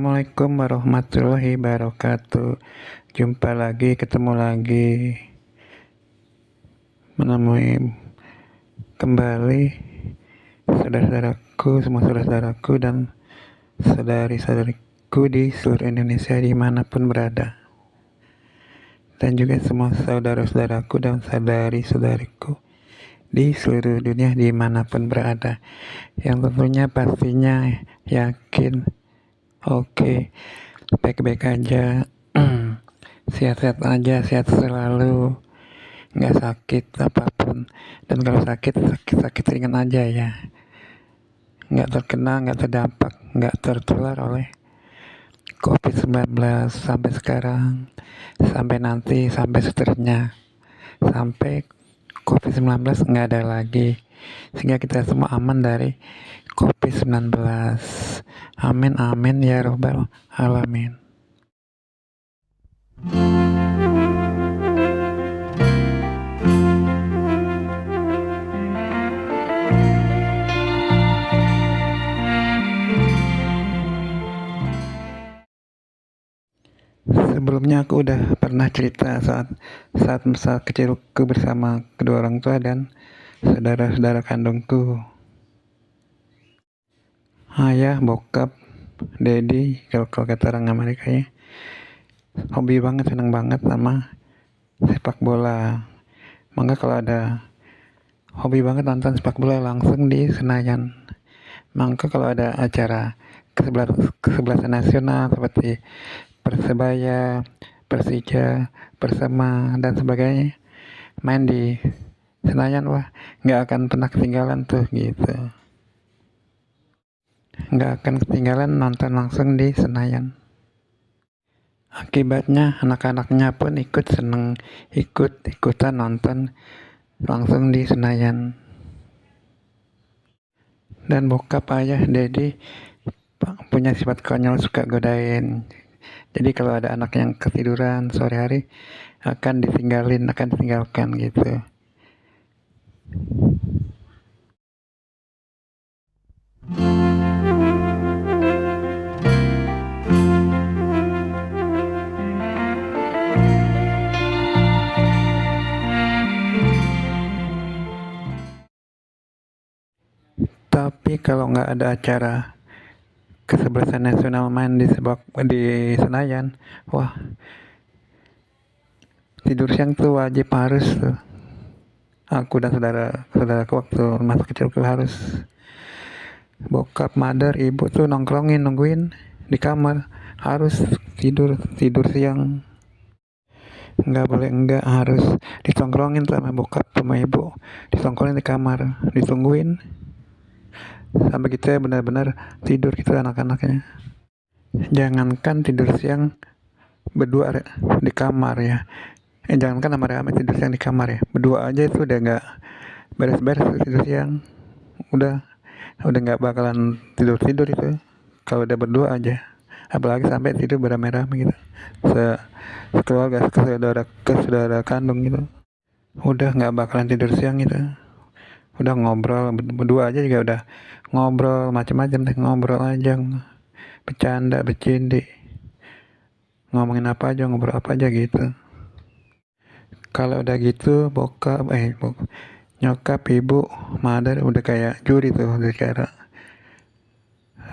Assalamualaikum warahmatullahi wabarakatuh. Jumpa lagi, ketemu lagi, menemui kembali saudara-saudaraku, semua saudara-saudaraku dan saudari-saudariku di seluruh Indonesia dimanapun berada. Dan juga semua saudara-saudaraku dan saudari-saudariku di seluruh dunia dimanapun berada. Yang tentunya pastinya yakin oke, baik-baik aja, sehat-sehat aja, sehat selalu, nggak sakit apapun. Dan kalau sakit ringan aja ya, nggak terkena, nggak terdampak, nggak tertular oleh COVID-19 sampai sekarang, sampai nanti, sampai seterusnya, sampai COVID-19 nggak ada lagi, sehingga kita semua aman dari COVID-19. Amin, amin ya robbal alamin. Sebelumnya aku udah pernah cerita saat masa kecilku bersama kedua orang tua dan saudara-saudara kandungku. Ayah, bokap, daddy, kalau kata orang Amerika ya, hobi banget, seneng banget sama sepak bola. Maka kalau ada hobi banget nonton sepak bola langsung di Senayan. Maka kalau ada acara kesebelasan nasional seperti Persebaya, Persija, Persema, dan sebagainya, main di Senayan, wah nggak akan pernah ketinggalan tuh gitu. Nggak akan ketinggalan nonton langsung di Senayan. Akibatnya anak-anaknya pun ikut seneng, ikutan nonton langsung di Senayan. Dan bokap, ayah, daddy punya sifat konyol, suka godain. Jadi kalau ada anak yang ketiduran sore hari akan ditinggalkan gitu. Tapi kalau nggak ada acara kesebelasan nasional main di Senayan, wah tidur siang tuh wajib, harus tuh. Aku dan saudaraku waktu masa kecilku harus. Bokap, mother, ibu tuh nungguin di kamar, harus tidur siang. Nggak boleh enggak, harus ditongkrongin sama bokap sama ibu, ditongkrongin di kamar, ditungguin sampai kita benar-benar tidur gitu anak-anaknya. Jangankan tidur siang berdua di kamar ya, jangankan rame-rame tidur siang di kamar ya, berdua aja itu udah nggak beres-beres tidur siang, udah nggak bakalan tidur itu kalau udah berdua aja, apalagi sampai tidur beramai-ramai gitu, sekeluarga, ke saudara kandung gitu, udah nggak bakalan tidur siang gitu. Udah ngobrol berdua aja juga udah ngobrol macam-macam deh, ngobrol aja, bercanda, bercindi, ngomongin apa aja, ngobrol apa aja gitu. Kalau udah gitu nyokap, ibu, mother udah kayak juri tuh,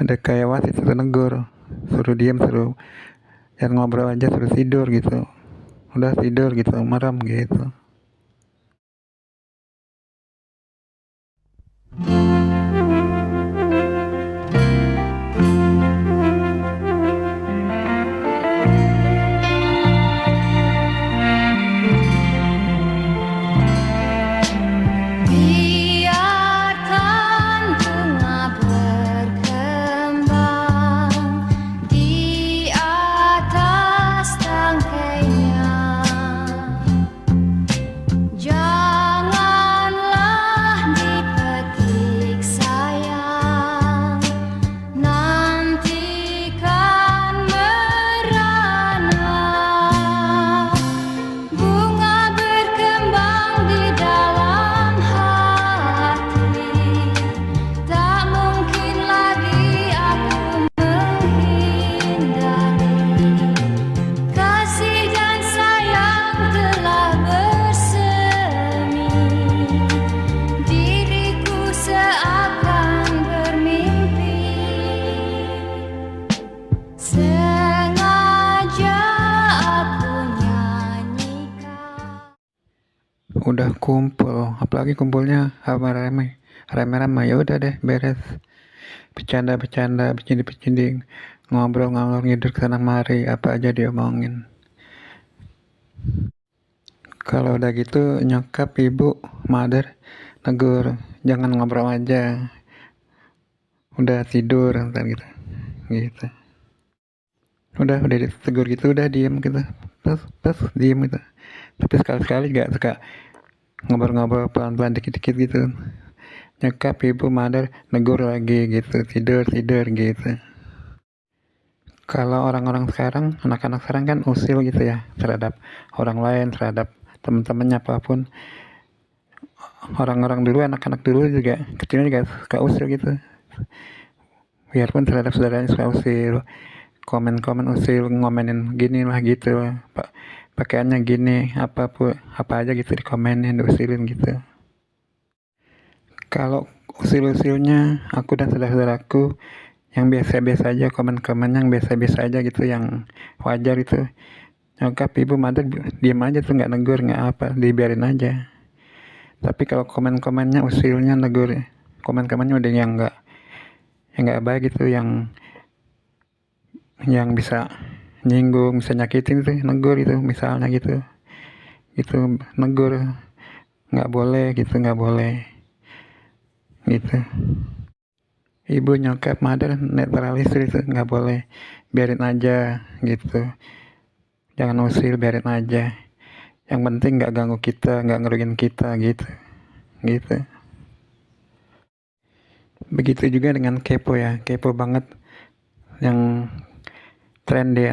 udah kayak wasit, suruh negur, suruh diam, suruh jangan ngobrol aja, suruh tidur gitu. Udah tidur gitu, merem gitu. kumpul, apalagi kumpulnya rame-rame, ya udah deh beres, bercanda-bercanda, bercinding-bercinding, ngobrol ngalor ngidul kesana mari, apa aja diomongin. Kalau udah gitu nyokap, ibu, mother negur, jangan ngobrol aja, udah tidur ntar gitu. Udah ditegur gitu, udah diem gitu, terus diem gitu. Tapi sekali-sekali gak suka ngobrol-ngobrol pelan-pelan dikit-dikit gitu. Nyokap, ibu, mother negur lagi gitu, tidur gitu. Kalau orang-orang sekarang, anak-anak sekarang kan usil gitu ya terhadap orang lain, terhadap teman-temannya apapun. Orang-orang dulu, anak-anak dulu juga kecilnya juga suka usil gitu. Biarpun terhadap saudaranya suka usil, komen-komen usil, ngomenin gini lah gitu, pakaiannya gini, apa aja gitu dikomenin, diusilin gitu. Kalau usil-usilnya aku dan saudara-saudaraku yang biasa-biasa aja, komen-komen yang biasa-biasa aja gitu, yang wajar itu, nyokap, ibu, mother diem aja tuh, nggak negur, nggak apa, dibiarin aja. Tapi kalau komen-komennya, usilnya, negur, komen-komennya udah yang nggak baik gitu, yang bisa nyinggung, bisa nyakitin tuh, negur itu, misalnya gitu negur, nggak boleh gitu, gitu. Ibu, nyokap, mother netralis itu, nggak boleh, biarin aja gitu, jangan usil, biarin aja, yang penting nggak ganggu kita, nggak ngerugiin kita gitu. Begitu juga dengan kepo ya, kepo banget yang tren di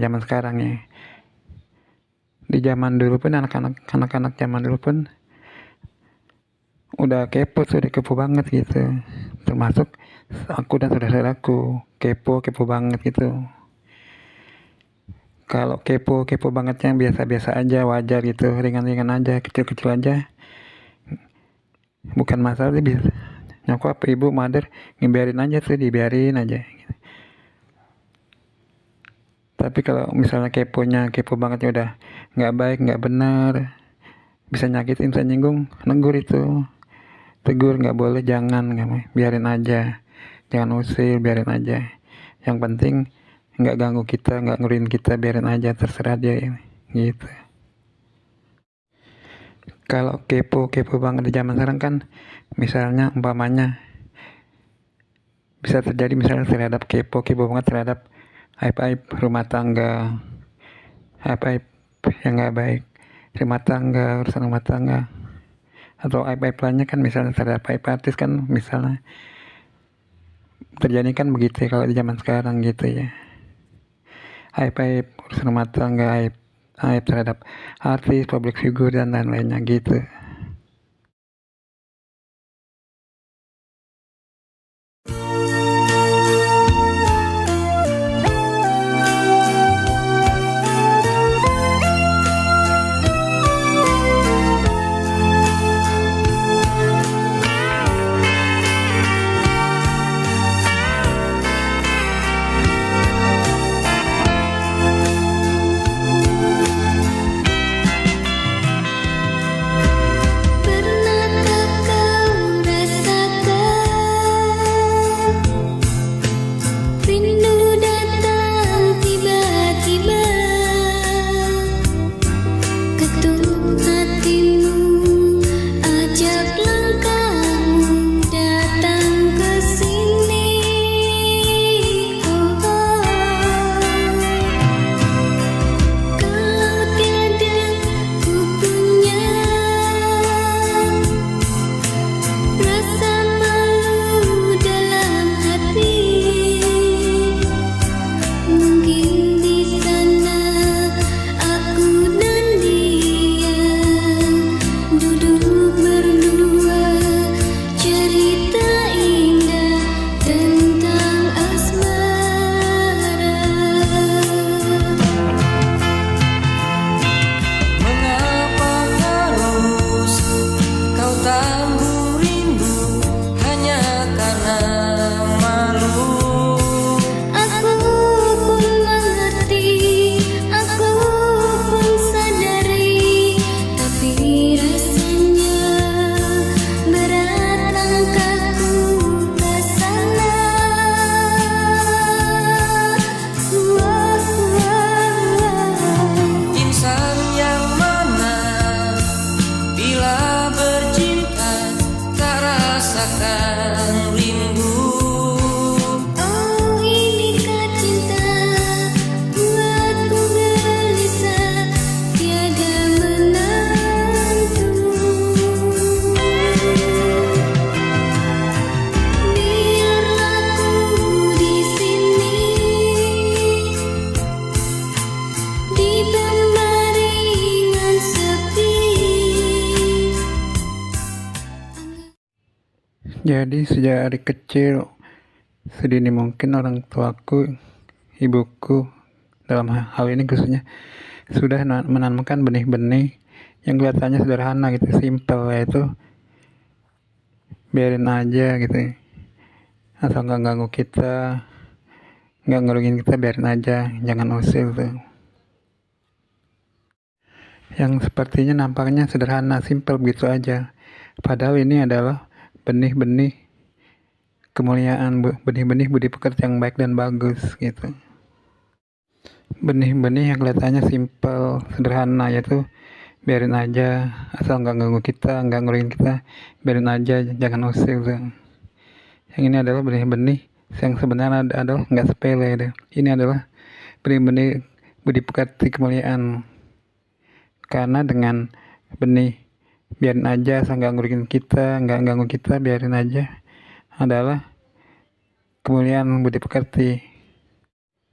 zaman sekarang ya. Di zaman dulu pun, anak-anak zaman dulu pun udah kepo banget gitu, termasuk aku dan saudara-saudaraku kepo banget gitu. Kalau kepo banget yang biasa-biasa aja, wajar gitu, ringan-ringan aja, kecil-kecil aja, bukan masalah sih. Bisa nyokap, ibu, mother ngebiarin aja tuh, dibiarin aja. Tapi kalau misalnya kepo bangetnya udah nggak baik, nggak benar, bisa nyakitin, bisa nyinggung, negur itu, tegur, nggak boleh, jangan, biarin aja, jangan usil, biarin aja, yang penting nggak ganggu kita, nggak ngurin kita, biarin aja, terserah dia gitu. Kalau kepo banget di zaman sekarang kan, misalnya umpamanya bisa terjadi misalnya terhadap kepo banget terhadap aib rumah tangga, aib yang nggak baik urusan rumah tangga, atau aib lainnya kan, misalnya terhadap aib artis kan, misalnya terjadi kan begitu ya, kalau di zaman sekarang gitu ya, aib urusan rumah tangga, aib terhadap artis, public figure dan lain-lainnya gitu. Aku pun sadari, tapi rasanya rasakan rindu. Oh, inikah cinta buatku gelisah, tiada menantu. Biarlah ku di sini di pembaringan sepi. Jadi sejak dari kecil, sedini mungkin orang tuaku, ibuku, dalam hal ini khususnya, sudah menanamkan benih-benih yang kelihatannya sederhana gitu, simple, yaitu biarin aja gitu, asal nggak ganggu kita, nggak ngerugiin kita, biarin aja, jangan usil tuh. Yang sepertinya nampaknya sederhana, simple begitu aja, padahal ini adalah benih-benih kemuliaan, benih-benih budi pekerti yang baik dan bagus gitu. Benih-benih yang kelihatannya simple, sederhana, yaitu biarin aja, asal nggak ganggu kita, nggak ngerugiin kita, biarin aja, jangan usir tuh. Yang ini adalah benih-benih yang sebenarnya adalah nggak sepele deh. Ini adalah benih-benih budi pekerti kemuliaan, karena dengan benih biarin aja, asal nggak ngerugiin kita, nggak ganggu kita, biarin aja, adalah kemuliaan budi pekerti.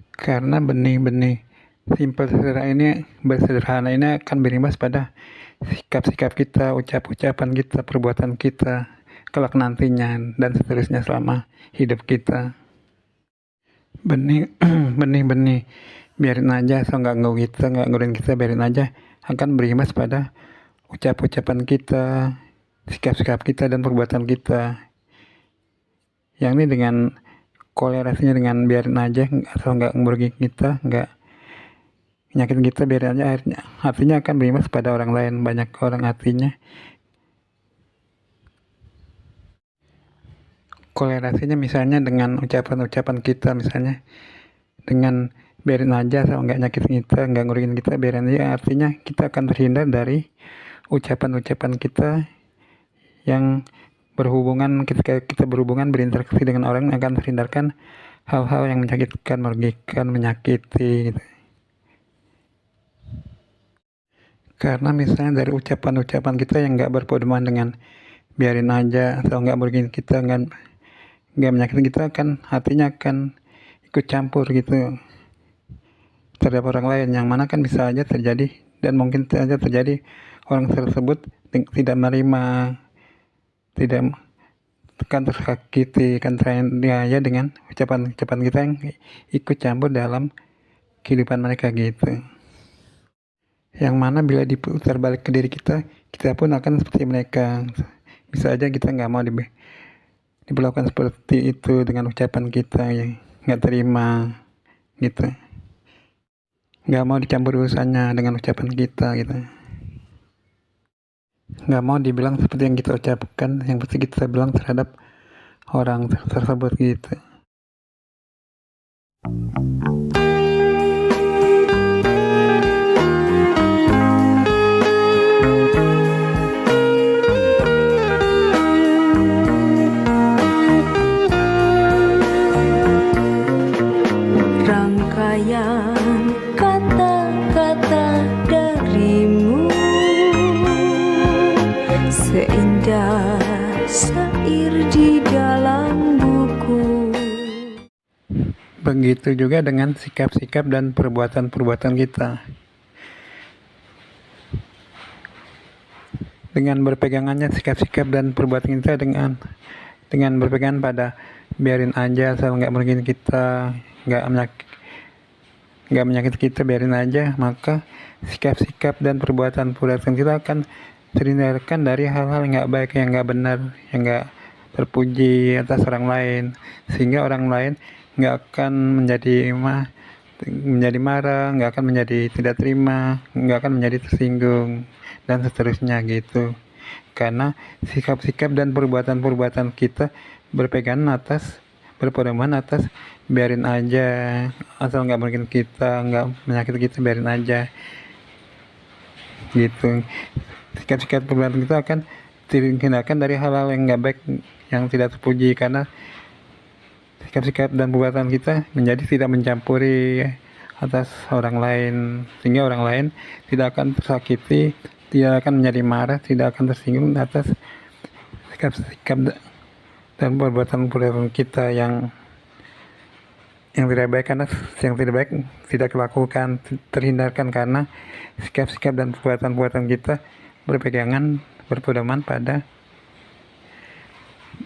Karena benih-benih simpel sederhana ini akan berimbas pada sikap-sikap kita, ucapan kita, perbuatan kita kelak nantinya, dan seterusnya selama hidup kita. Benih-benih biarin aja, asal nggak ganggu kita, nggak ngurusin kita, biarin aja, akan berimbas pada ucapan kita, sikap-sikap kita, dan perbuatan kita. Yang ini dengan kolerasinya dengan biarin aja, asal nggak merugikan kita, nggak nyakitin kita, biarin aja, artinya akan berimbas pada orang lain. Banyak orang artinya kolerasinya misalnya dengan ucapan-ucapan kita, misalnya dengan biarin aja, asal nggak nyakitin kita, nggak ngurugiin kita, biarin aja, artinya kita akan terhindar dari ucapan-ucapan kita yang berhubungan, ketika kita berhubungan, berinteraksi dengan orang, akan terhindarkan hal-hal yang menyakitkan, merugikan, menyakiti gitu. Karena misalnya dari ucapan-ucapan kita yang nggak berpedoman dengan biarin aja, atau nggak merugikan kita, nggak menyakiti kita, kan artinya akan ikut campur gitu terhadap orang lain, yang mana kan bisa aja terjadi, dan mungkin saja terjadi orang tersebut tidak menerima, tidak kan tersakiti, kan teraniaya dengan ucapan-ucapan kita yang ikut campur dalam kehidupan mereka gitu. Yang mana bila diputar balik ke diri kita, kita pun akan seperti mereka. Bisa aja kita nggak mau diperlakukan seperti itu dengan ucapan kita yang nggak terima gitu, nggak mau dicampur urusannya dengan ucapan kita gitu, nggak mau dibilang seperti yang kita ucapkan, yang pasti kita bilang terhadap orang tersebut gitu. Rangkaian kata-kata darimu seindah syair di dalam buku. Begitu juga dengan sikap-sikap dan perbuatan-perbuatan kita. Dengan berpegangannya sikap-sikap dan perbuatan kita dengan berpegangan pada biarin aja, asal nggak merugikan kita, nggak menyakiti kita, biarin aja, maka sikap-sikap dan perbuatan-perbuatan kita akan terhindarkan dari hal-hal yang nggak baik, yang nggak benar, yang nggak terpuji atas orang lain, sehingga orang lain nggak akan menjadi marah, nggak akan menjadi tidak terima, nggak akan menjadi tersinggung, dan seterusnya gitu. Karena sikap-sikap dan perbuatan-perbuatan kita berpedoman atas biarin aja, asal nggak merugikan kita, nggak menyakiti kita, biarin aja gitu. Sikap-sikap perbuatan kita akan Hindarkan dari hal-hal yang nggak baik, yang tidak terpuji, karena sikap-sikap dan perbuatan kita menjadi tidak mencampuri atas orang lain, sehingga orang lain tidak akan tersakiti, tidak akan menjadi marah, tidak akan tersinggung atas sikap-sikap dan perbuatan-perbuatan kita yang tidak baik, karena yang tidak baik tidak dilakukan, terhindarkan, karena sikap-sikap dan perbuatan-perbuatan kita berpedoman pada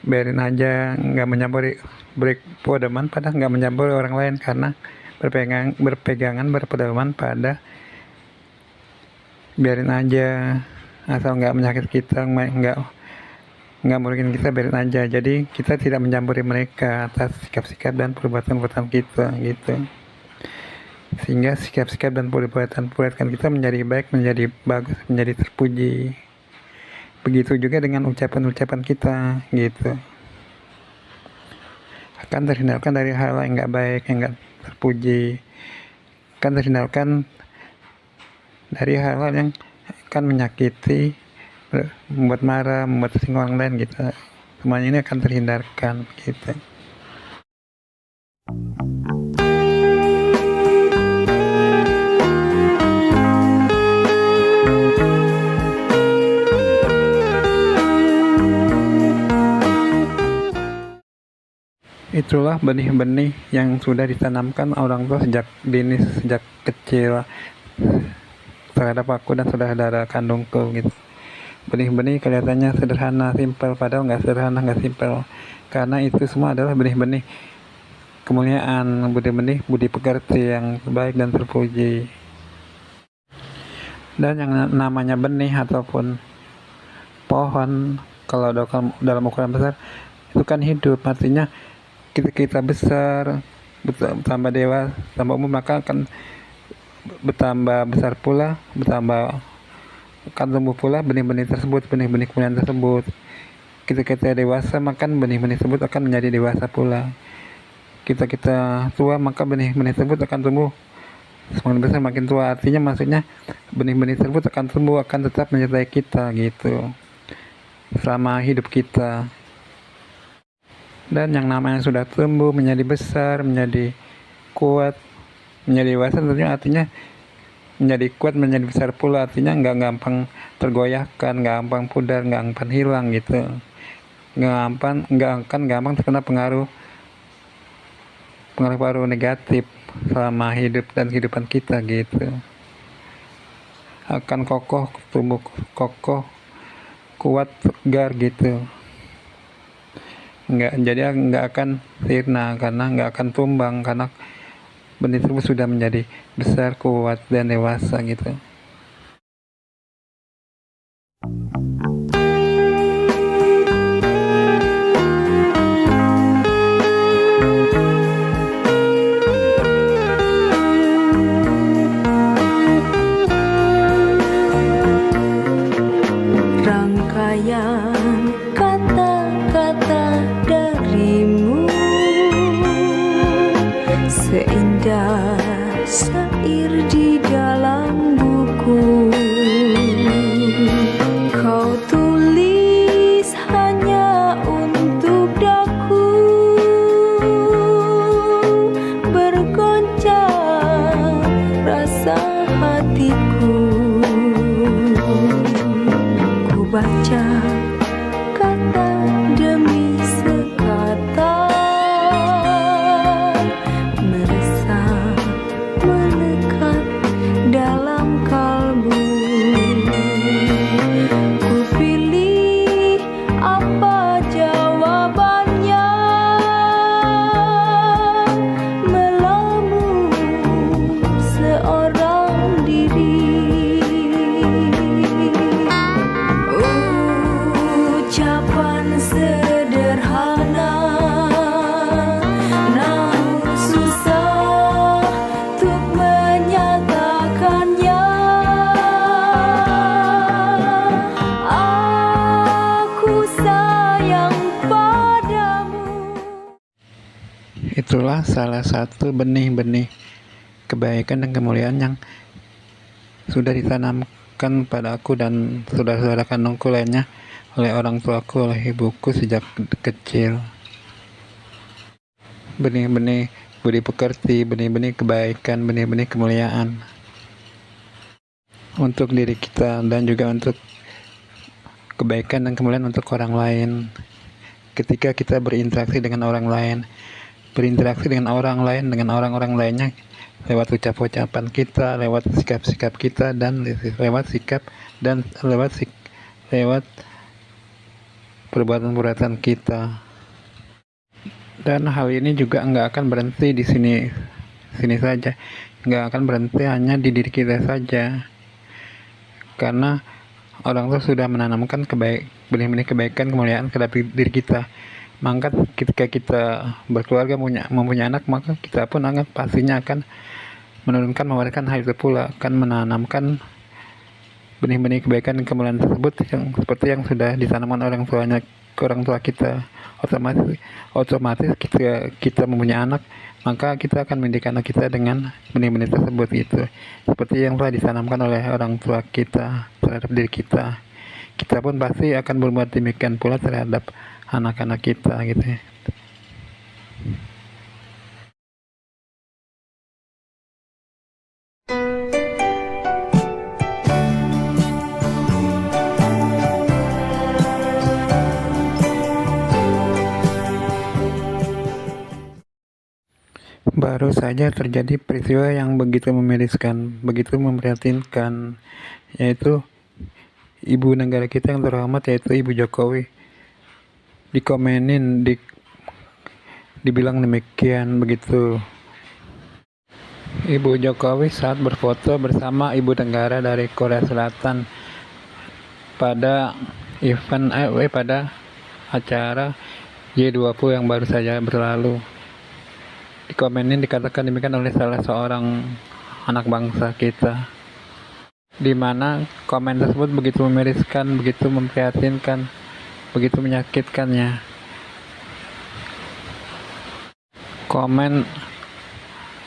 biarin aja, nggak mencampuri, berpedoman pada nggak mencampuri orang lain, karena berpedoman pada biarin aja, asal nggak menyakiti kita, nggak merugikan kita, biarin aja. Jadi kita tidak mencampuri mereka atas sikap-sikap dan perbuatan-perbuatan kita gitu, sehingga sikap-sikap dan perbuatan-perbuatan kita menjadi baik, menjadi bagus, menjadi terpuji. Begitu juga dengan ucapan-ucapan kita gitu, akan terhindarkan dari hal yang nggak baik, yang nggak terpuji, akan terhindarkan dari hal-hal yang akan menyakiti, membuat marah, membuat tersinggung orang lain gitu. Semuanya ini akan terhindarkan gitu. Itulah benih-benih yang sudah ditanamkan orang tua sejak dini, sejak kecil terhadap aku dan saudara kandungku gitu. Benih-benih kelihatannya sederhana, simpel, padahal nggak sederhana, nggak simpel, karena itu semua adalah benih-benih kemuliaan, benih-benih budi pekerti yang baik dan terpuji. Dan yang namanya benih ataupun pohon, kalau dalam ukuran besar, itu kan hidup, artinya kita besar, bertambah dewasa, tambah umur, maka akan bertambah besar pula, akan tumbuh pula benih-benih tersebut, benih-benih kemuliaan tersebut. Kita dewasa, maka benih-benih tersebut akan menjadi dewasa pula. Kita tua, maka benih-benih tersebut akan tumbuh semakin besar, makin tua. Artinya maksudnya benih-benih tersebut akan tumbuh, akan tetap menyertai kita gitu selama hidup kita. Dan yang namanya sudah tumbuh, menjadi besar, menjadi kuat, menjadi dewasa, tentunya artinya menjadi kuat, menjadi besar pula, artinya nggak gampang tergoyahkan, nggak gampang pudar, nggak gampang hilang gitu, nggak akan gampang terkena pengaruh negatif selama hidup dan kehidupan kita gitu. Akan kokoh, tumbuh kokoh, kuat, tegar gitu. Nggak akan sirna, karena nggak akan tumbang, karena benih tersebut sudah menjadi besar, kuat, dan dewasa gitu. Rangkaian kata-kata darimu seindah syair di dalam buku. Kau tulis hanya untuk daku, bergoncang rasa hatiku. Ku baca kata demi sekata, meresap melekat dalam kalbu. Ku pilih apa jawabannya, melamun seorang diri. Ucapan sederhana, namun susah untuk menyatakannya. Aku sayang padamu. Itulah salah satu benih-benih kebaikan dan kemuliaan yang sudah ditanamkan pada aku dan saudara-saudara kandungku lainnya oleh orang tuaku, oleh ibuku sejak kecil. Benih-benih budi pekerti, benih-benih kebaikan, benih-benih kemuliaan untuk diri kita dan juga untuk kebaikan dan kemuliaan untuk orang lain. Ketika kita berinteraksi dengan orang lain, berinteraksi dengan orang lain, dengan orang-orang lainnya, lewat ucap-ucapan kita, lewat sikap-sikap kita, dan lewat perbuatan-perbuatan kita. Dan hal ini juga nggak akan berhenti di sini saja, nggak akan berhenti hanya di diri kita saja, karena orang tua sudah menanamkan benih-benih kebaikan, kemuliaan ke dalam diri kita. Maka ketika kita berkeluarga, mempunyai anak, maka kita pun pastinya akan mewariskan hal itu pula, akan menanamkan benih-benih kebaikan dan kemuliaan tersebut yang seperti yang sudah ditanamkan orang tua kita. Otomatis ketika kita mempunyai anak, maka kita akan mendidik anak kita dengan benih-benih tersebut gitu. Seperti yang telah ditanamkan oleh orang tua kita terhadap diri kita. Kita pun pasti akan berbuat demikian pula terhadap anak-anak kita gitu ya. Baru saja terjadi peristiwa yang begitu memiriskan, begitu memprihatinkan, yaitu ibu negara kita yang terhormat, yaitu Ibu Jokowi, dikomenin, dibilang demikian begitu. Ibu Jokowi saat berfoto bersama ibu negara dari Korea Selatan pada pada acara G20 yang baru saja berlalu. Dikomenin, dikatakan demikian oleh salah seorang anak bangsa kita, di mana komen tersebut begitu memiriskan, begitu memprihatinkan, begitu menyakitkannya. Komen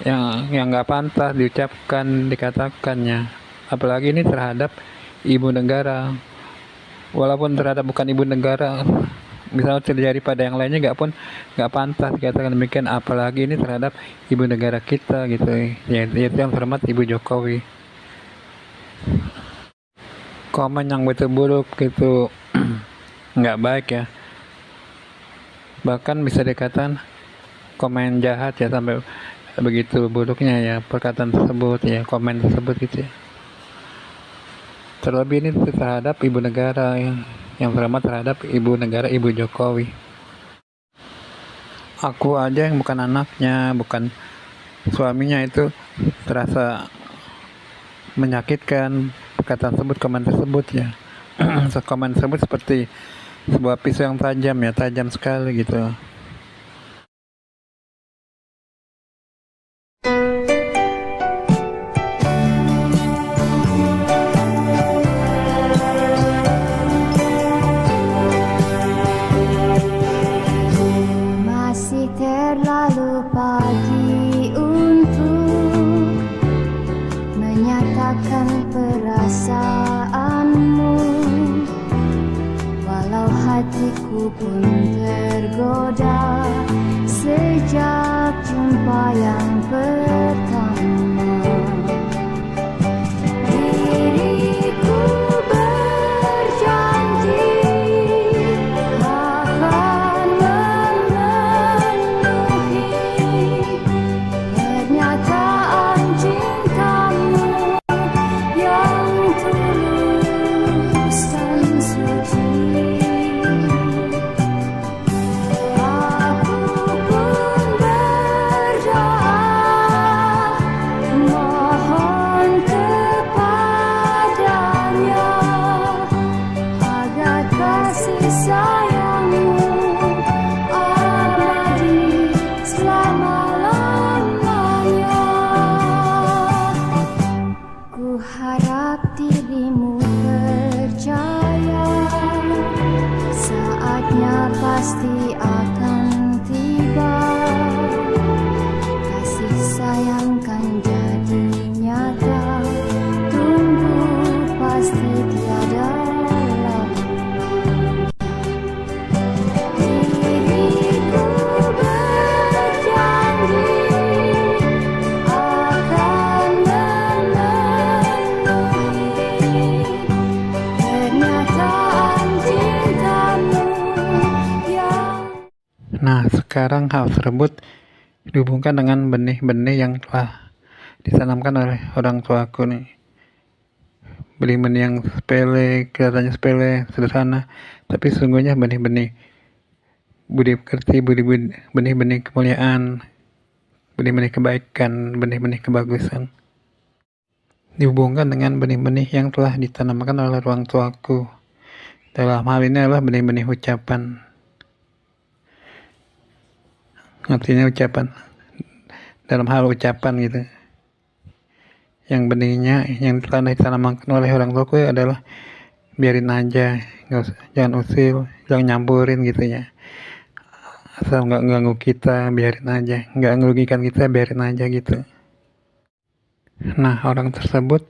yang nggak pantas diucapkan, dikatakannya, apalagi ini terhadap ibu negara. Walaupun terhadap bukan ibu negara, misalnya terjadi pada yang lainnya nggak pantas dikatakan demikian, apalagi ini terhadap ibu negara kita gitu, yaitu yang terhormat Ibu Jokowi. Komen yang betul buruk gitu nggak baik ya, bahkan bisa dikatakan komen jahat ya, sampai begitu buruknya ya perkataan tersebut ya, komen tersebut gitu ya. Terlebih ini terhadap ibu negara yang terhormat, terhadap ibu negara Ibu Jokowi. Aku aja yang bukan anaknya, bukan suaminya, itu terasa menyakitkan perkataan tersebut, komen tersebut ya. Komen tersebut seperti sebuah pisau yang tajam ya, tajam sekali gitu. Terlalu pagi untuk menyatakan perasaanmu, walau hatiku pun tergoda sejak jumpa yang pertama. Diriku berjanji akan memenuhi pernyataan cintamu yang tulus dan suci. Aku pun berdoa mohon kepadanya agar kasih sayangmu abadi selama-lamanya. Ku harap dirimu percaya, saatnya pasti akan tiba. Kasih sayang kan jadi nyata, tunggu pasti tiada lama. Nah, sekarang hal tersebut dihubungkan dengan benih-benih yang telah ditanamkan oleh orang tuaku nih. Benih-benih yang sepele, kelihatannya sepele, sederhana, tapi sesungguhnya benih-benih budi pekerti, benih-benih kemuliaan, benih-benih kebaikan, benih-benih kebagusan. Dihubungkan dengan benih-benih yang telah ditanamkan oleh orang tuaku. Dalam hal ini adalah benih-benih ucapan. Artinya ucapan, dalam hal ucapan gitu. Yang benihnya yang telah ditanamkan oleh orang tuaku adalah biarin aja, jangan usil, jangan nyampurin gitu ya. Asal nggak ganggu kita, biarin aja, nggak ngerugikan kita, biarin aja gitu. Nah, orang tersebut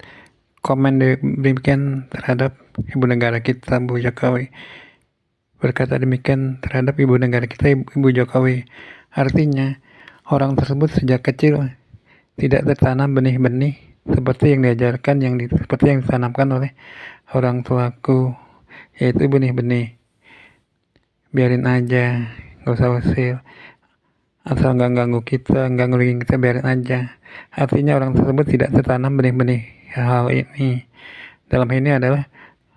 komen demikian terhadap ibu negara kita, Bu Jokowi. Berkata demikian terhadap ibu negara kita, Ibu Jokowi. Artinya, orang tersebut sejak kecil tidak tertanam benih-benih seperti yang diajarkan, seperti yang ditanamkan oleh orang tuaku, yaitu benih-benih biarin aja, gak usah usil, asal nggak ganggu kita, nggak ngerugiin kita, biarin aja. Artinya orang tersebut tidak tertanam benih-benih hal ini. Dalam ini adalah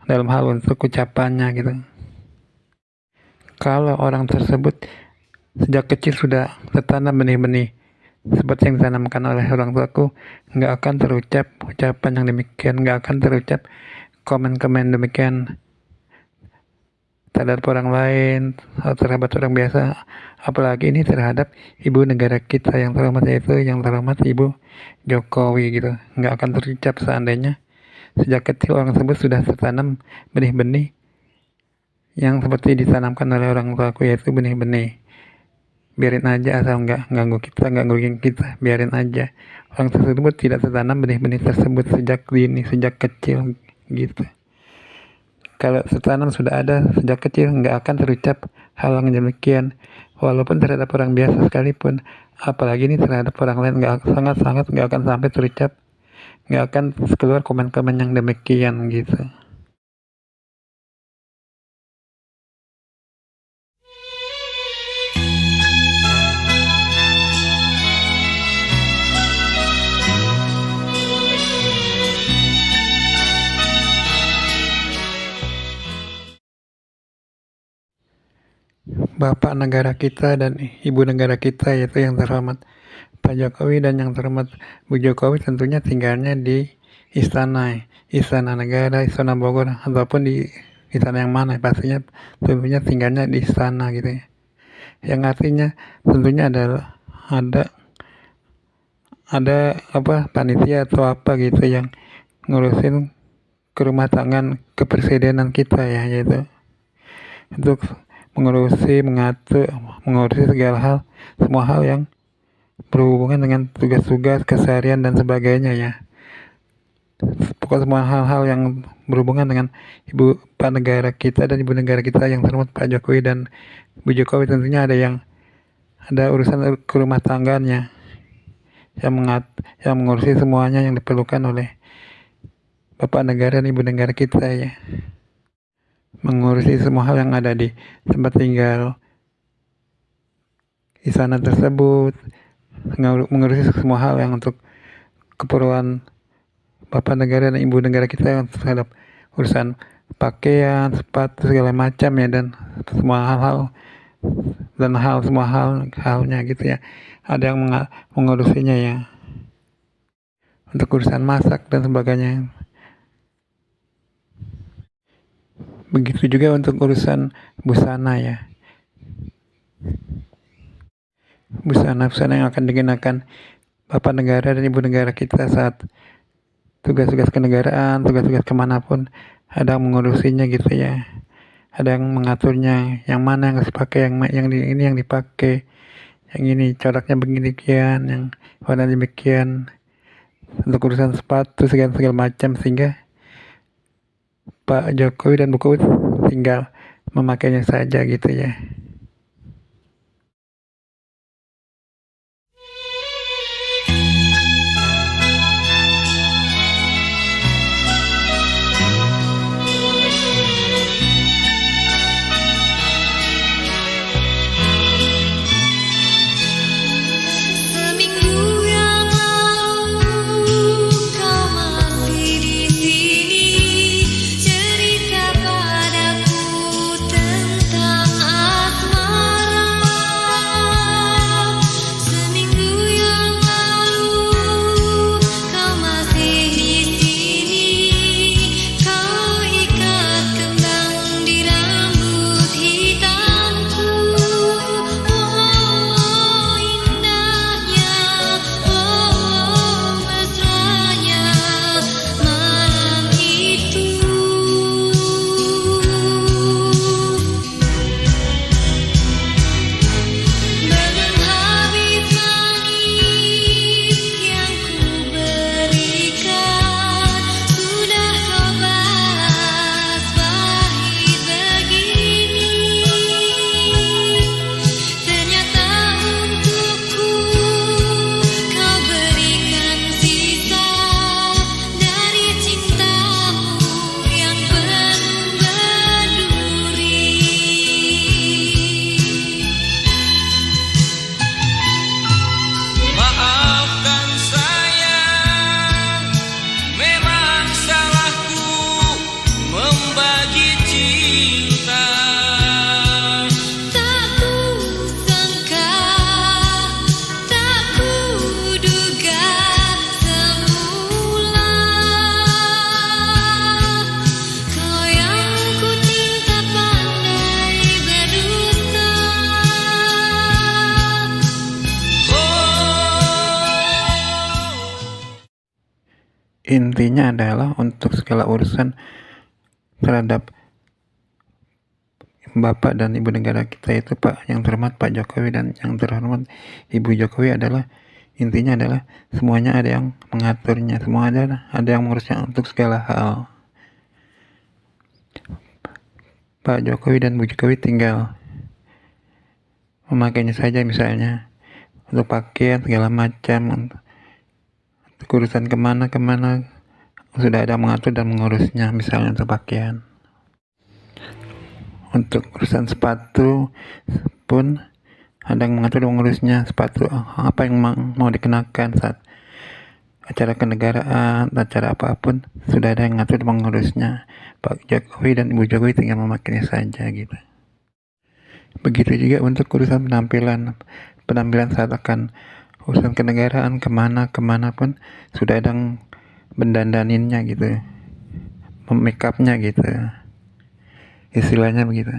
dalam hal untuk ucapannya gitu. Kalau orang tersebut sejak kecil sudah tertanam benih-benih seperti yang ditanamkan oleh orang tuaku, nggak akan terucap ucapan yang demikian, nggak akan terucap komen-komen demikian terhadap orang lain atau terhadap orang biasa, apalagi ini terhadap ibu negara kita yang terhormat, yaitu yang terhormat Ibu Jokowi gitu. Nggak akan terucap seandainya sejak kecil orang tersebut sudah tertanam benih-benih yang seperti ditanamkan oleh orang tuaku, yaitu benih-benih biarin aja, asal nggak ganggu kita, nggak ngerugiin kita, biarin aja. Orang tersebut tidak tertanam benih-benih tersebut sejak dini, sejak kecil gitu. Kalau tertanam sudah ada sejak kecil, nggak akan terucap hal yang demikian, walaupun terhadap orang biasa sekalipun, apalagi ini terhadap orang lain, sangat-sangat nggak akan sampai terucap, nggak akan keluar komen-komen yang demikian gitu. Bapak negara kita dan ibu negara kita, yaitu yang terhormat Pak Jokowi dan yang terhormat Bu Jokowi, tentunya tinggalnya di istana negara, istana Bogor, ataupun di istana yang mana, pastinya tentunya tinggalnya di istana gitu ya. Yang artinya tentunya ada panitia atau apa gitu yang ngurusin ke rumah tangan kepresidenan kita ya, yaitu untuk mengurusi segala hal, semua hal yang berhubungan dengan tugas-tugas keseharian dan sebagainya ya. Pokoknya semua hal-hal yang berhubungan dengan Pak negara kita dan ibu negara kita yang terhormat Pak Jokowi dan Bu Jokowi, tentunya ada urusan ke rumah tangganya yang mengurusi semuanya yang diperlukan oleh Bapak negara dan ibu negara kita ya. Mengurusi semua hal yang ada di tempat tinggal istana tersebut, mengurusi semua hal yang untuk keperluan Bapak negara dan ibu negara kita yang terhadap urusan pakaian, sepatu, segala macam ya, dan semua halnya gitu ya. Ada yang mengurusinya ya, untuk urusan masak dan sebagainya. Begitu juga untuk urusan busana ya. Busana yang akan dikenakan Bapak negara dan Ibu negara kita saat tugas-tugas kenegaraan, tugas-tugas kemanapun, ada yang mengurusinya gitu ya. Ada yang mengaturnya, yang mana yang harus dipakai, ini yang dipakai, yang ini coraknya begini-begini, yang warna demikian, untuk urusan sepatu segala macam, sehingga Pak Jokowi dan Bu Jokowi tinggal memakainya saja gitu ya. intinya adalah untuk segala urusan terhadap Bapak dan Ibu negara kita itu Pak yang terhormat Pak Jokowi dan yang terhormat Ibu Jokowi adalah intinya adalah semuanya ada yang mengaturnya, semua ada yang mengurusnya untuk segala hal. Pak Jokowi dan Bu Jokowi tinggal memakainya saja, misalnya untuk pakaian segala macam, untuk urusan kemana sudah ada mengatur dan mengurusnya, misalnya untuk pakaian. Untuk urusan sepatu pun ada yang mengatur dan mengurusnya, sepatu apa yang mau dikenakan saat acara kenegaraan, acara apapun sudah ada yang mengatur dan mengurusnya. Pak Jokowi dan Ibu Jokowi tinggal memakainya saja gitu. Begitu juga untuk urusan penampilan saat akan urusan kenegaraan, kemana pun sudah ada yang mendandaninnya gitu, make upnya gitu, istilahnya begitu.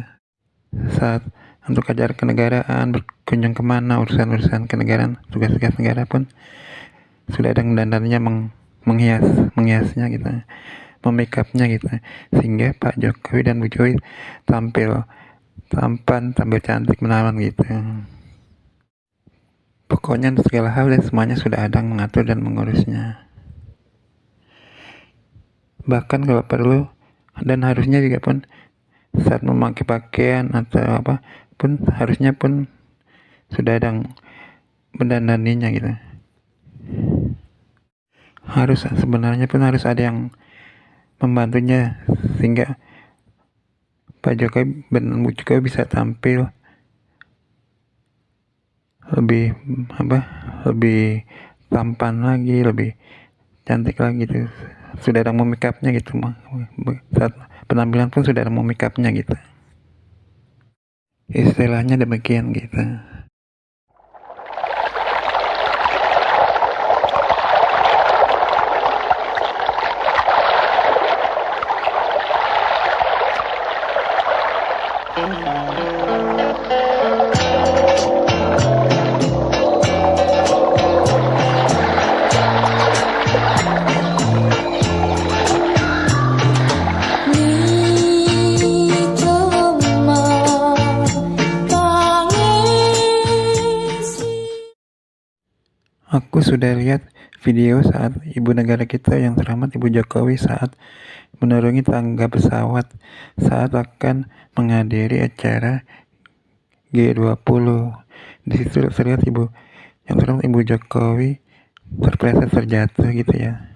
Saat untuk acara kenegaraan, berkunjung kemana, urusan kenegaraan, tugas-tugas negara pun sudah ada yang dandannya menghiasnya gitu, make upnya gitu, sehingga Pak Jokowi dan Bu Jokowi tampil tampan, tampil cantik, menawan gitu. Pokoknya untuk segala hal dan semuanya sudah ada yang mengatur dan mengurusnya. Bahkan kalau perlu dan harusnya juga pun saat memakai pakaian atau apa pun harusnya pun sudah ada yang mendandaninya gitu. Sebenarnya pun harus ada yang membantunya sehingga Pak Jokowi dan Bu Jokowi bisa tampil lebih tampan lagi, lebih cantik lagi gitu. Sudah ada mau make upnya gitu, saat penampilan pun sudah ada mau make upnya gitu, istilahnya demikian gitu. Aku sudah lihat video saat ibu negara kita yang terhormat Ibu Jokowi saat menuruni tangga pesawat saat akan menghadiri acara G20. Di situ terlihat ibu yang terhormat Ibu Jokowi terpleset terjatuh gitu ya.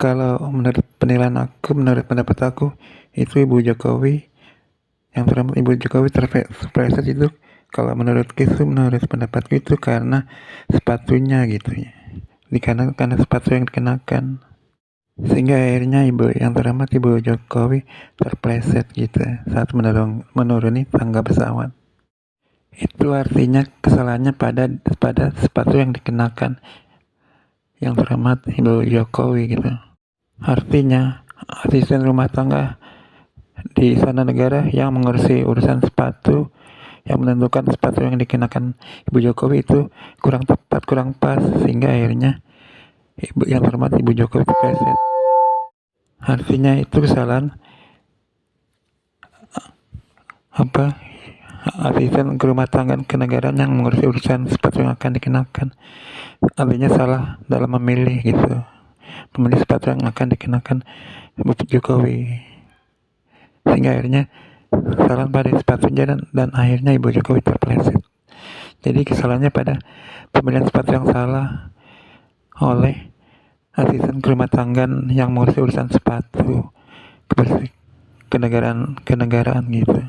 Kalau menurut penilaian aku, menurut pendapat aku, itu Ibu Jokowi yang terhormat Ibu Jokowi terpleset itu, kalau menurut pendapatku itu karena sepatunya gitu ya, karena sepatu yang dikenakan, sehingga akhirnya ibu yang terhormat Ibu Jokowi terpleset gitu saat menuruni tangga pesawat. Itu artinya kesalahannya pada sepatu yang dikenakan yang terhormat Ibu Jokowi gitu. Artinya asisten rumah tangga di istana negara yang mengurusi urusan sepatu, yang menentukan sepatu yang dikenakan Ibu Jokowi itu kurang tepat, kurang pas, sehingga akhirnya ibu yang terhormat Ibu Jokowi terpleset. Artinya itu kesalahan asisten rumah tangga kenegaraan yang mengurusi urusan sepatu yang akan dikenakan. Artinya salah dalam memilih gitu, memilih sepatu yang akan dikenakan Ibu Jokowi, sehingga akhirnya kesalahan pada sepatunya dan akhirnya Ibu Jokowi terpleset. Jadi kesalahannya pada pemilihan sepatu yang salah oleh asisten rumah tangga yang mengurusi urusan sepatu kenegaraan gitu.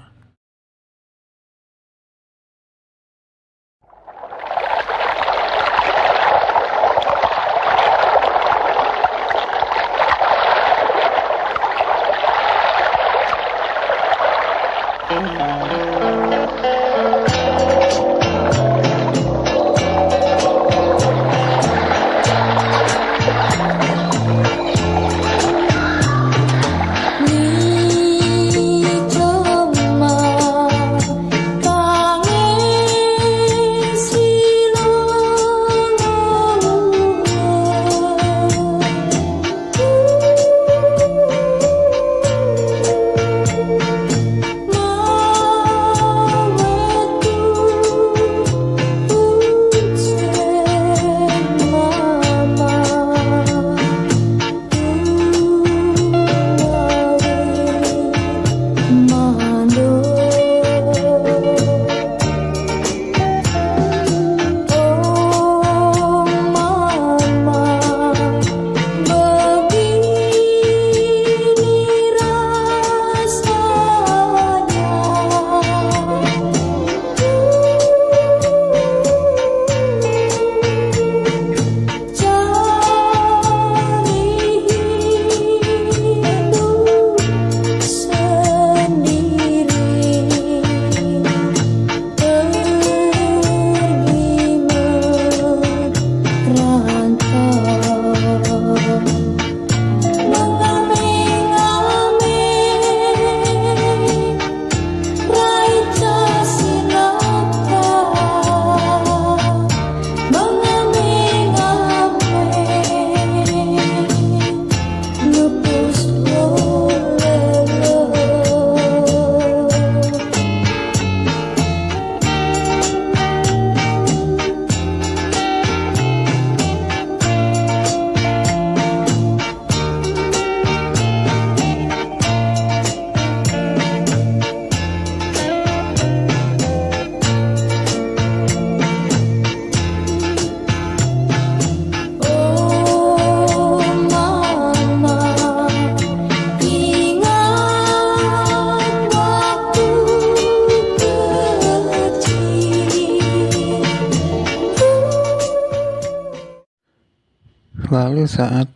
Lalu saat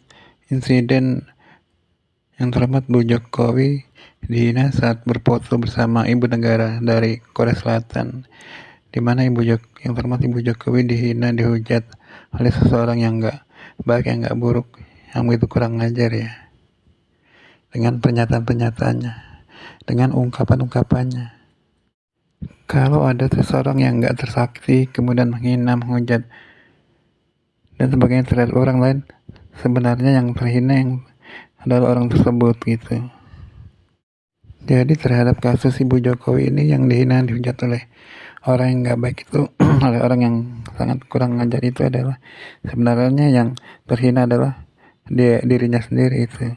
insiden yang terhormat Bu Jokowi dihina saat berfoto bersama ibu negara dari Korea Selatan, di mana yang terhormat Ibu Jokowi dihina, dihujat oleh seseorang yang nggak baik, yang nggak buruk, yang begitu kurang ajar ya, dengan pernyataan-pernyataannya, dengan ungkapan-ungkapannya. Kalau ada seseorang yang nggak tersakti kemudian menghina, menghujat dan sebagainya terhadap orang lain, sebenarnya yang terhina yang adalah orang tersebut gitu. Jadi terhadap kasus Ibu Jokowi ini yang dihina, dihujat oleh orang yang nggak baik itu oleh orang yang sangat kurang ajar itu adalah sebenarnya yang terhina adalah dirinya sendiri itu.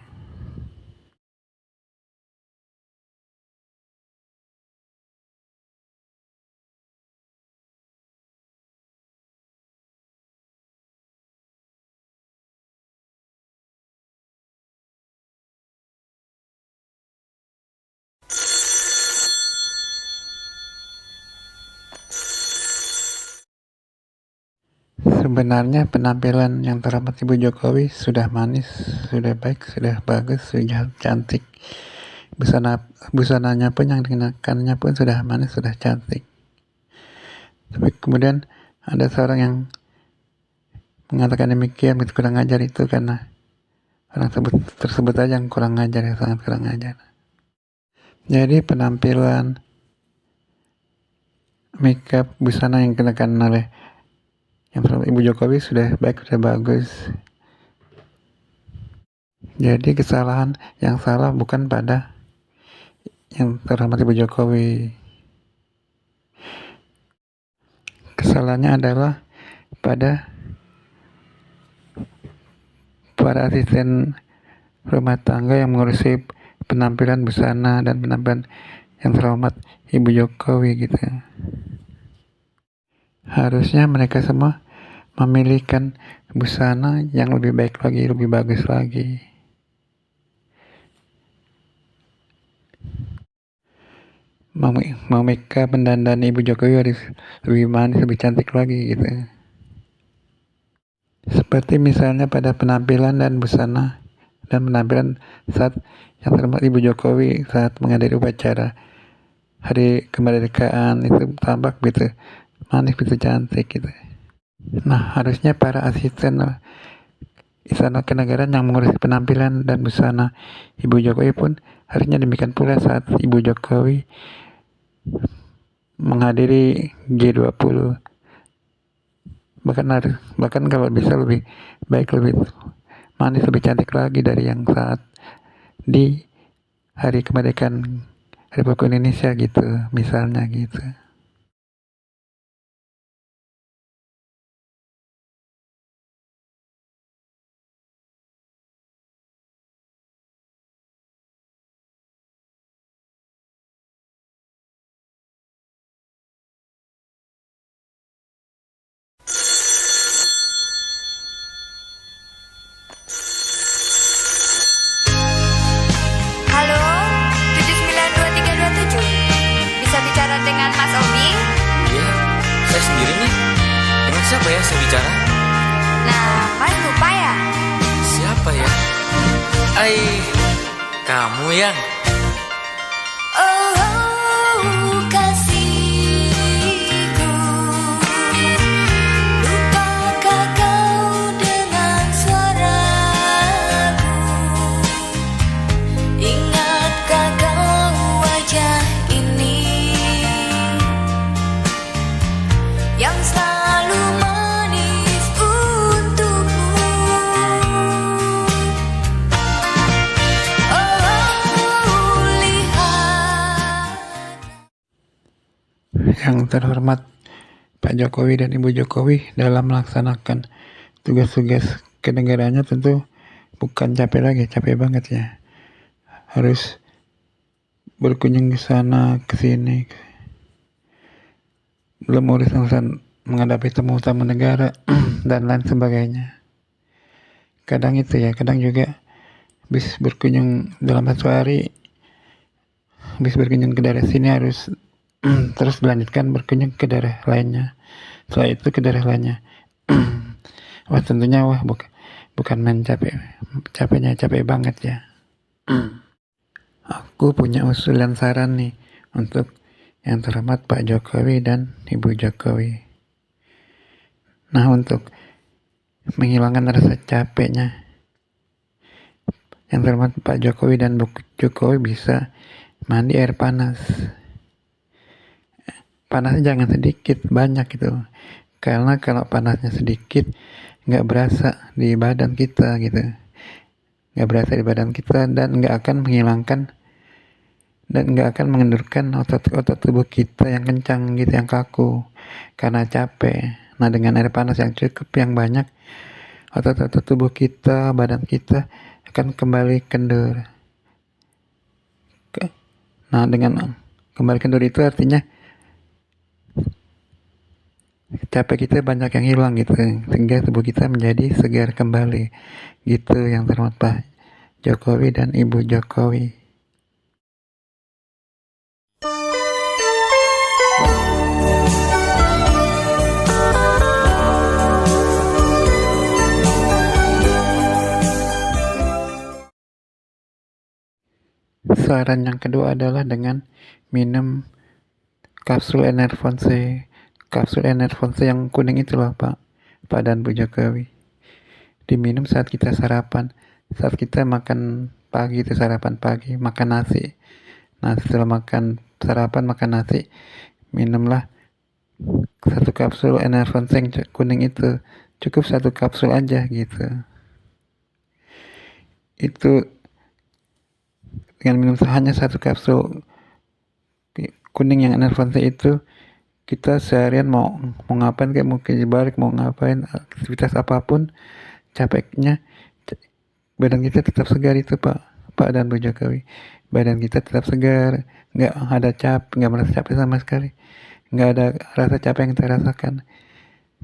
Sebenarnya penampilan yang terhormat Ibu Jokowi sudah manis, sudah baik, sudah bagus, sudah cantik. Busananya pun yang dikenakannya pun sudah manis, sudah cantik. Tapi kemudian ada seorang yang mengatakan demikian, begitu kurang ajar itu karena orang tersebut aja yang kurang ajar, ya sangat kurang ajar. Jadi penampilan makeup busana yang dikenakan oleh yang Ibu Jokowi sudah baik, sudah bagus. Jadi kesalahan yang salah bukan pada yang terhormat Ibu Jokowi. Kesalahannya adalah pada para asisten rumah tangga yang mengurusi penampilan busana dan penampilan yang terhormat Ibu Jokowi gitu. Harusnya mereka semua memilihkan busana yang lebih baik lagi, lebih bagus lagi. Mau makeup pendandan Ibu Jokowi harus lebih manis, lebih cantik lagi gitu. Seperti misalnya pada penampilan dan busana dan penampilan saat yang terhormat Ibu Jokowi saat menghadiri upacara Hari Kemerdekaan itu tampak begitu manis, begitu cantik gitu. Nah, harusnya para asisten istana kenegaraan yang mengurusi penampilan dan busana Ibu Jokowi pun harusnya demikian pula saat Ibu Jokowi menghadiri G20. Bahkan kalau bisa lebih baik, lebih manis, lebih cantik lagi dari yang saat di Hari Kemerdekaan Republik Indonesia gitu, misalnya gitu. Halo, 792327. Bisa bicara dengan Mas Obi? Iya, saya sendiri nih. Dengan siapa ya saya bicara? Nah, Mas lupa ya? Siapa ya? Kamu yang? Oh, kasihku, lupakah kau dengan suaraku? Ingatkah kau wajah ini yang selalu manis untukmu? Oh, lihat. Yang terhormat Pak Jokowi dan Ibu Jokowi dalam melaksanakan tugas-tugas kenegaraannya tentu bukan capek lagi, capek banget ya. Harus berkunjung ke sana, ke sini. Belum urusan menghadapi tamu-tamu negara dan lain sebagainya. Kadang juga habis berkunjung dalam satu hari, habis berkunjung ke daerah sini harus terus dilanjutkan berkunjung ke daerah lainnya. Setelah itu ke daerah lainnya. Tentunya bukan main capeknya capek banget ya. Aku punya usul dan saran nih untuk yang terhormat Pak Jokowi dan Ibu Jokowi. Nah, untuk menghilangkan rasa capeknya, yang terhormat Pak Jokowi dan Bu Jokowi bisa mandi air panas. Panasnya jangan sedikit, banyak gitu. Karena kalau panasnya sedikit, nggak berasa di badan kita gitu. Nggak berasa di badan kita dan nggak akan menghilangkan dan nggak akan mengendurkan otot-otot tubuh kita yang kencang gitu, yang kaku karena capek. Nah, dengan air panas yang cukup, yang banyak, otot-otot tubuh kita, badan kita akan kembali kendur. Nah, dengan kembali kendur itu artinya capek kita banyak yang hilang gitu, sehingga tubuh kita menjadi segar kembali gitu, yang terhormat Pak Jokowi dan Ibu Jokowi. Saran yang kedua adalah dengan minum kapsul Enervonse. Kapsul Enervonse yang kuning itu loh Pak dan Bu Jokowi. Diminum saat kita sarapan, saat kita makan pagi itu, sarapan pagi, makan nasi. Nah, setelah makan sarapan, makan nasi, minumlah 1 kapsul Enervonse yang kuning itu. Cukup 1 kapsul aja gitu. Itu dengan minum hanya 1 kapsul kuning yang Enervonse itu, kita seharian mau ngapain, kayak mau kerja balik, mau ngapain, aktivitas apapun, capeknya badan kita tetap segar itu Pak dan Bu Jokowi. Badan kita tetap segar, nggak merasa capek sama sekali, nggak ada rasa capek yang kita rasakan,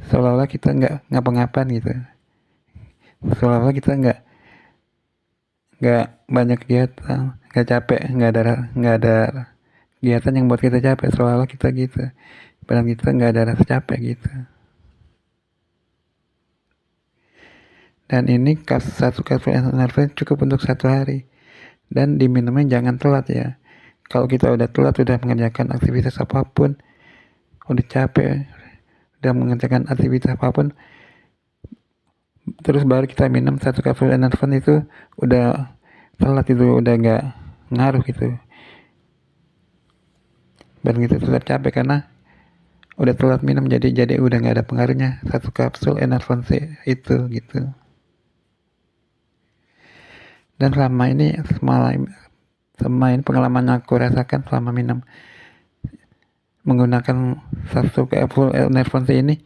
seolah-olah kita nggak ngapa-ngapain gitu, seolah-olah kita nggak banyak kegiatan, nggak capek, nggak ada kegiatan yang buat kita capek, seolah-olah kita gitu, badan kita nggak ada rasa capek gitu. Dan ini 1 kapsul Enervon cukup untuk 1 hari, dan diminumnya jangan telat ya. Kalau kita udah telat, udah mengerjakan aktivitas apapun, udah capek, udah mengerjakan aktivitas apapun, terus baru kita minum 1 kapsul Enervon, itu udah telat, itu udah nggak ngaruh gitu. Dan kita tetap capek karena udah telat minum, jadi udah nggak ada pengaruhnya 1 kapsul Enervonse itu gitu. Dan selama ini pengalaman yang aku rasakan selama menggunakan 1 kapsul Enervonse ini,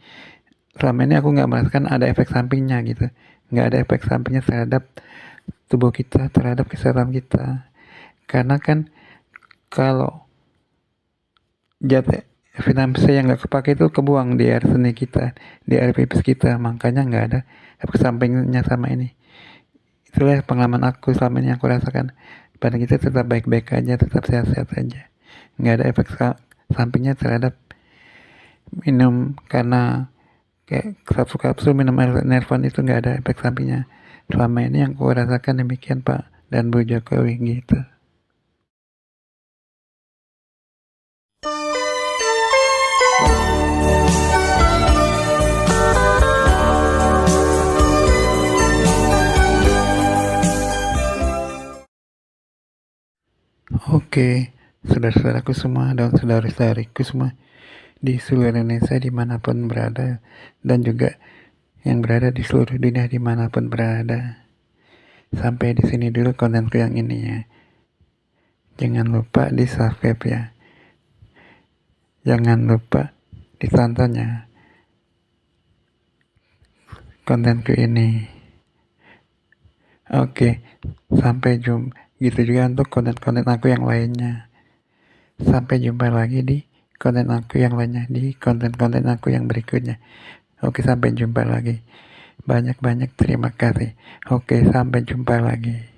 selama ini aku nggak merasakan ada efek sampingnya gitu, nggak ada efek sampingnya terhadap tubuh kita, terhadap kesehatan kita. Karena kan kalau vitamin C yang nggak kepake itu kebuang di air seni kita, di air pipis kita, makanya nggak ada efek sampingnya sama ini. Itulah pengalaman aku selama ini yang aku rasakan. Badan kita tetap baik-baik aja, tetap sehat-sehat aja, nggak ada efek sampingnya terhadap minum, karena kayak 1 kapsul minum Enervon itu nggak ada efek sampingnya. Selama ini yang aku rasakan demikian Pak dan Bu Jokowi gitu. Oke, saudara-saudaraku semua dan saudara-saudariku semua di seluruh Indonesia dimanapun berada, dan juga yang berada di seluruh dunia dimanapun berada. Sampai di sini dulu kontenku yang ini ya. Jangan lupa di subscribe ya. Jangan lupa ditontonnya kontenku ini. Oke, sampai jumpa. Gitu juga untuk konten-konten aku yang lainnya. Sampai jumpa lagi di konten aku yang lainnya, di konten-konten aku yang berikutnya. Oke, sampai jumpa lagi. Banyak-banyak terima kasih. Oke, sampai jumpa lagi.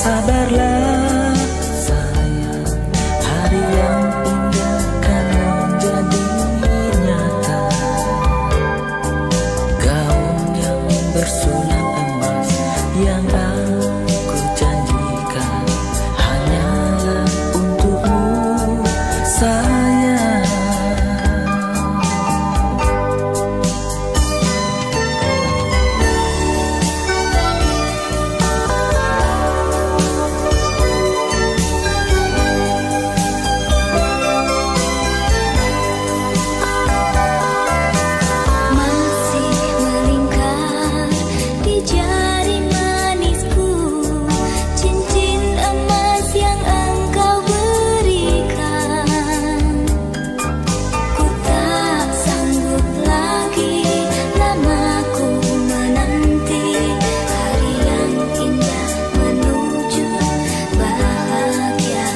Sabarlah sayang, hari yang indah kan menjadi nyata. Gaun yang bersulam emas yang aku janjikan hanyalah untukmu sayang. Masih melingkar di jari manisku cincin emas yang engkau berikan. Ku tak sanggup lagi lamaku menanti hari yang indah menuju bahagia.